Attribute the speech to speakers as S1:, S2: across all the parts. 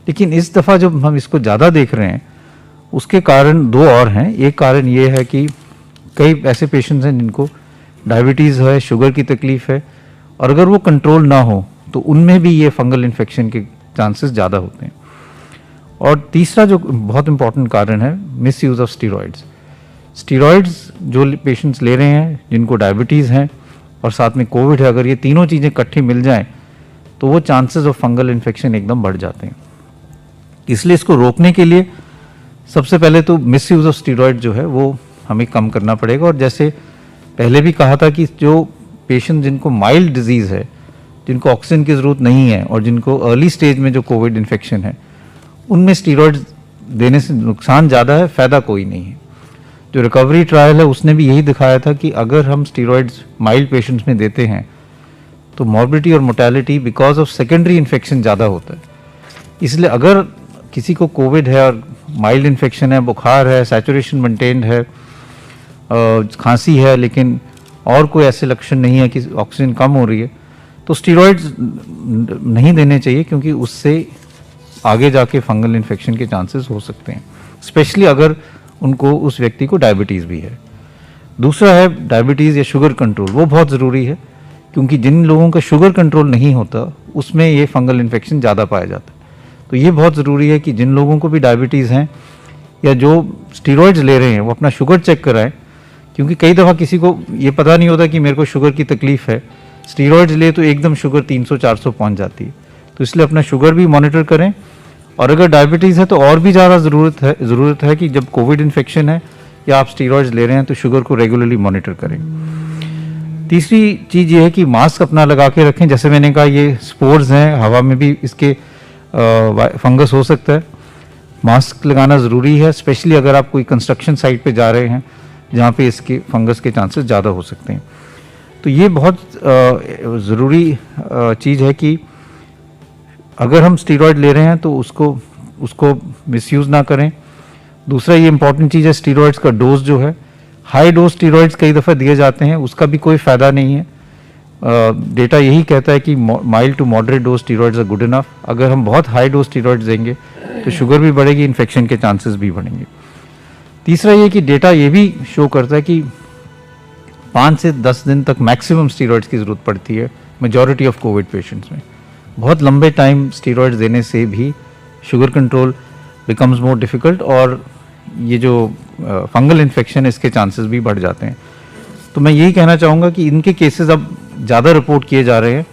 S1: लेकिन इस दफ़ा जब हम इसको ज़्यादा देख रहे हैं उसके कारण दो और हैं। एक कारण ये है कि कई ऐसे पेशेंट्स हैं जिनको डायबिटीज़ है, शुगर की तकलीफ़ है, और अगर वो कंट्रोल ना हो तो उनमें भी ये फंगल इन्फेक्शन के चांसेस ज़्यादा होते हैं। और तीसरा जो बहुत इंपॉर्टेंट कारण है, miss use of steroids. Steroids जो पेशेंट्स ले रहे हैं, जिनको डायबिटीज़ हैं और साथ में कोविड है, अगर ये तीनों चीज़ें इकट्ठी मिल जाएं तो वो चांसेस ऑफ फंगल इन्फेक्शन एकदम बढ़ जाते हैं। इसलिए इसको रोकने के लिए सबसे पहले तो मिस यूज़ ऑफ स्टीरॉयड जो है वो हमें कम करना पड़ेगा। और जैसे पहले भी कहा था कि जो पेशेंट जिनको माइल्ड डिजीज़ है, जिनको ऑक्सीजन की ज़रूरत नहीं है और जिनको अर्ली स्टेज में जो कोविड इन्फेक्शन है, उनमें स्टीरॉयड्स देने से नुकसान ज़्यादा है, फ़ायदा कोई नहीं है। जो रिकवरी ट्रायल है उसने भी यही दिखाया था कि अगर हम स्टीरॉयड्स माइल्ड पेशेंट्स में देते हैं तो मॉर्बिडिटी और mortality because of secondary infection ज़्यादा होता है। इसलिए अगर किसी को कोविड है और माइल्ड इन्फेक्शन है, बुखार है, सैचुरेशन मेंटेन्ड है, खांसी है, लेकिन और कोई ऐसे लक्षण नहीं है कि ऑक्सीजन कम हो रही है, तो स्टीरॉयड्स नहीं देने चाहिए, क्योंकि उससे आगे जाके फंगल इन्फेक्शन के चांसेस हो सकते हैं, स्पेशली अगर उनको उस व्यक्ति को डायबिटीज़ भी है। दूसरा है डायबिटीज़ या शुगर कंट्रोल, वो बहुत ज़रूरी है, क्योंकि जिन लोगों का शुगर कंट्रोल नहीं होता उसमें ये फंगल इन्फेक्शन ज़्यादा पाया जाता है। तो ये बहुत ज़रूरी है कि जिन लोगों को भी डायबिटीज़ हैं या जो स्टीरॉयड्स ले रहे हैं वो अपना शुगर चेक कराएं, क्योंकि कई दफ़ा किसी को ये पता नहीं होता कि मेरे को शुगर की तकलीफ़ है, स्टीरॉयड्स ले तो एकदम शुगर 300-400 पहुंच जाती है। तो इसलिए अपना शुगर भी मॉनिटर करें, और अगर डायबिटीज़ है तो और भी ज़्यादा ज़रूरत है कि जब कोविड इन्फेक्शन है या आप स्टीरॉयड्स ले रहे हैं तो शुगर को रेगुलरली मॉनिटर करें। तीसरी चीज़ ये है कि मास्क अपना लगा के रखें। जैसे मैंने कहा, ये स्पोर्स हैं, हवा में भी इसके फंगस हो सकता है। मास्क लगाना ज़रूरी है, स्पेशली अगर आप कोई कंस्ट्रक्शन साइट पे जा रहे हैं जहाँ पे इसके फंगस के चांसेस ज़्यादा हो सकते हैं। तो ये बहुत ज़रूरी चीज़ है कि अगर हम स्टीरॉयड ले रहे हैं तो उसको मिसयूज़ ना करें। दूसरा ये इंपॉर्टेंट चीज़ है, स्टीरॉयड्स का डोज जो है, हाई डोज स्टीरॉयड्स कई दफ़ा दिए जाते हैं, उसका भी कोई फ़ायदा नहीं है। डेटा यही कहता है कि mild to moderate dose steroids are good enough. अगर हम बहुत हाई डोज स्टीरॉयड्स देंगे तो शुगर भी बढ़ेगी, इन्फेक्शन के चांसेस भी बढ़ेंगे। तीसरा ये कि डेटा ये भी शो करता है कि 5 से 10 दिन तक मैक्सिमम स्टीरॉयड्स की ज़रूरत पड़ती है मेजॉरिटी ऑफ कोविड पेशेंट्स में। बहुत लंबे टाइम स्टीरॉयड्स देने से भी sugar control becomes more difficult, और ये जो फंगल इन्फेक्शन है इसके चांसेस भी बढ़ जाते हैं। तो मैं यही कहना चाहूँगा कि इनके केसेस अब ज़्यादा रिपोर्ट किए जा रहे हैं,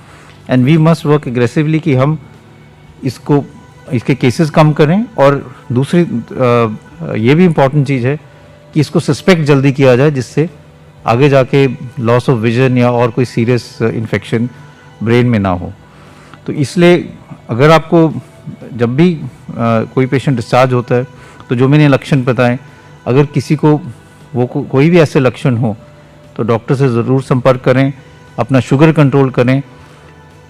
S1: and we must work aggressively कि हम इसके केसेस कम करें। और दूसरी ये भी इम्पॉर्टेंट चीज़ है कि इसको सस्पेक्ट जल्दी किया जाए, जिससे आगे जाके लॉस ऑफ विजन या और कोई सीरियस इन्फेक्शन ब्रेन में ना हो। तो इसलिए अगर आपको जब भी कोई पेशेंट डिस्चार्ज होता है तो जो मैंने लक्षण बताएं, अगर किसी को कोई भी ऐसे लक्षण हो तो डॉक्टर से ज़रूर संपर्क करें, अपना शुगर कंट्रोल करें,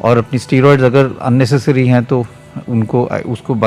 S1: और अपनी स्टीरॉयड्स अगर अननेसेसरी हैं तो उसको बंद